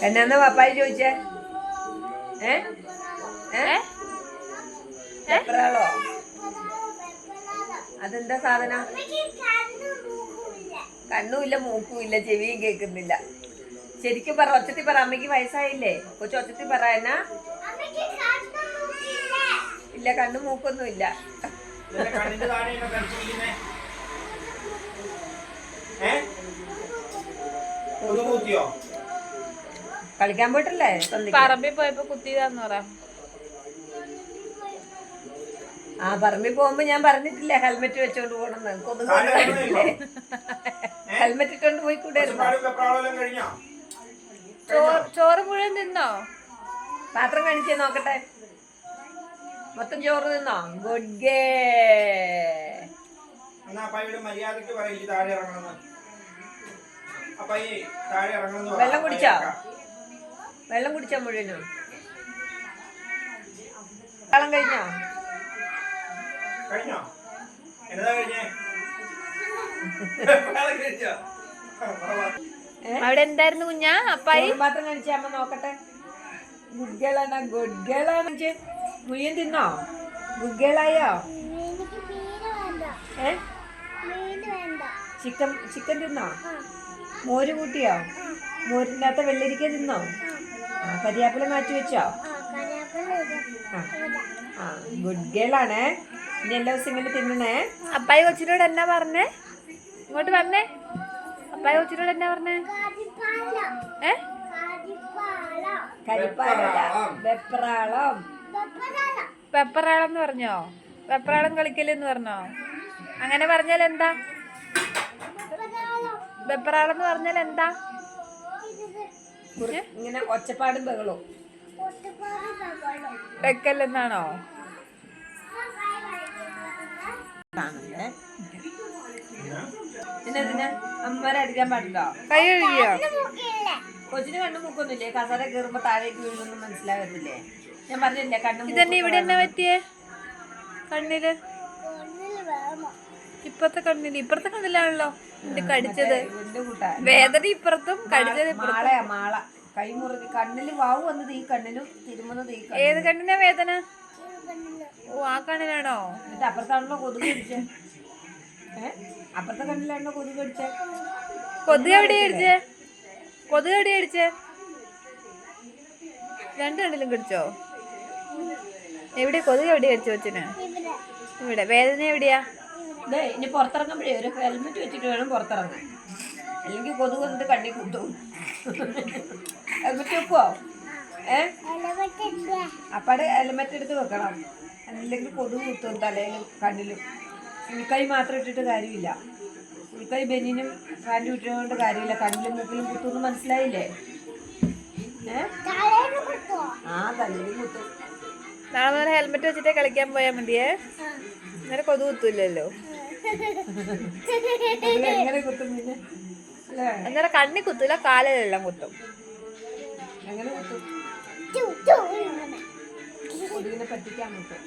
എന്നാ പപ്പായി ചോദിച്ചേ? പെപ്പറാളോ? അതെന്താ സാധനം? കണ്ണുമില്ല, മൂക്കുമില്ല, ചെവിയും കേൾക്കുന്നില്ല. ശരിക്കും പറ, ഒച്ചത്തി പറ. അമ്മയ്ക്ക് വയസ്സായില്ലേ? കൊച്ചു ഒച്ചത്തി പറ. എന്നാ ഇല്ല, കണ്ണും മൂക്കൊന്നും ഇല്ല. കളിക്കാൻ പോയിട്ടല്ലേ? പറമ്പിൽ പോയപ്പോ കുത്തിയതാന്ന് പറ. ആ, പറമ്പിൽ പോകുമ്പോ ഞാൻ പറഞ്ഞിട്ടില്ലേ ഹെൽമെറ്റ് വെച്ചോണ്ട് പോണെന്ന്? കൊതുക് ഹെൽമെറ്റ് ഇട്ടോണ്ട് പോയി കൂടെ. ചോറ് മുഴുവൻ തിന്നോ? പാത്രം കാണിച്ചേ നോക്കട്ടെ. മൊത്തം ചോറ് തിന്നോ? ഗുഡ് ഗേ. വെള്ളം കുടിച്ചോ? വെള്ളം കുടിച്ചോ മുഴുവനും? വെള്ളം കഴിഞ്ഞോ? അവിടെ എന്തായിരുന്നു കുഞ്ഞാ? അപ്പായി മാത്രം കാണിച്ചേ അമ്മ നോക്കട്ടെ. ഗുഡ് ഗേളാണ്, ഗുഡ് ഗേളാണ്. മുഴുവൻ തിന്നോ? ഗുഡ് ഗേളായോ? ചിക്കൻ തിന്നോ? മോര് കൂട്ടിയോ? മോരിൻ്റെ അകത്ത് വെള്ളരിക്ക തിന്നോ? കരിയാപ്പില മാറ്റി വെച്ചോ? ആ, ഗുഡ് ഗേളാണേ. ഇനി എല്ലാ ദിവസം ഇങ്ങനെ തിന്നണേ. അപ്പായി കൊച്ചിനോട് എന്നാ പറഞ്ഞേ? ഇങ്ങോട്ട് പറഞ്ഞേ. അപ്പായി കൊച്ചിനോട് എന്നാ പറഞ്ഞേ? വെപ്രാളം. പെപ്പറാളം എന്ന് പറഞ്ഞോ? വെപ്രാളം കളിക്കലെന്ന് പറഞ്ഞോ? അങ്ങനെ പറഞ്ഞാൽ എന്താ? വെപ്രാളം എന്ന് പറഞ്ഞാൽ എന്താ? ഇങ്ങനെ ഒച്ചപ്പാടും ബഹളവും വെക്കല്ലെന്നാണോ? പിന്നെ അമ്മമാരെ അടിക്കാൻ പാടില്ലോ? കൈ കഴുകിയോ? കൊച്ചിന് കണ്ണു മൂക്കൊന്നുമില്ലേ? കസര കയറുമ്പോ താഴേക്ക് വീഴുന്നൊന്നും മനസ്സിലാകത്തില്ലേ? ഞാൻ പറഞ്ഞില്ലേ കണ്ണു. ഇതന്നെ ഇവിടെ എന്നാ പറ്റിയേ? കണ്ണില് ഇപ്പുറത്തെ കണ്ണിലാണല്ലോ ഇത് കടിച്ചത്. വേദന ഇപ്പുറത്തും കടിച്ചത് മാള. കൈ മുറിഞ്ഞ് കണ്ണില് വാവ് വന്നത് ഈ കണ്ണിലും തിരുമുന്നത് ഈ കണ്ണിലും. ഏത് കണ്ണിനാ വേദന? ഓ, ആ കണ്ണിനാണോ? എന്നിട്ട് അപ്പുറത്താണല്ലോ കൊതുക് കടിച്ചേ. അപ്പുറത്തെ കണ്ണിലാണല്ലോ കൊതുക് കടിച്ചേ. കൊതുക് എവിടെയാ കടിച്ചേ? കൊതുക് എവിടെയാ കടിച്ചേ? രണ്ടു കണ്ണിലും കടിച്ചോ? എവിടെ കൊതുക് എവിടെയാ കടിച്ചോ കൊച്ചിന്? ഇവിടെ. വേദന എവിടെയാ? ഇനി പുറത്തിറങ്ങുമ്പോഴേ ഒരു ഹെൽമെറ്റ് വെച്ചിട്ട് വേണം പുറത്തിറങ്ങാൻ. അല്ലെങ്കിൽ കൊതുക് വന്നിട്ട് കണ്ണി കുത്തും. ഹെൽമെറ്റ് വെക്കുവോ? അപ്പാടെ ഹെൽമെറ്റ് എടുത്ത് വെക്കണം. അല്ലെങ്കിൽ കൊതുക് കുത്തും തലയിലും കണ്ണിലും. ഉൾക്കൈ മാത്രം ഇട്ടിട്ട് കാര്യമില്ല. ഉൾക്കൈ ബനിനും പാൻറ്റും ഇട്ടുകൊണ്ട് കാര്യമില്ല. കണ്ണിലും മൂക്കിലും കുത്തുമെന്ന് മനസ്സിലായില്ലേ? ആ, തലയിലും കുത്തും. നാളെ മുതൽ ഹെൽമെറ്റ് വെച്ചിട്ടേ കളിക്കാൻ പോയാൽ മതിയേ. നേരെ കൊതുക് കുത്തൂല്ലോ. എങ്ങനെ കുത്തും പിന്നെ? അന്നേരം കണ്ണി കുത്തൂല, കാലിലെല്ലാം കുത്തും. എങ്ങനെ കുത്തും? കൊതുകിനെ പറ്റിക്കാൻ കുത്തും.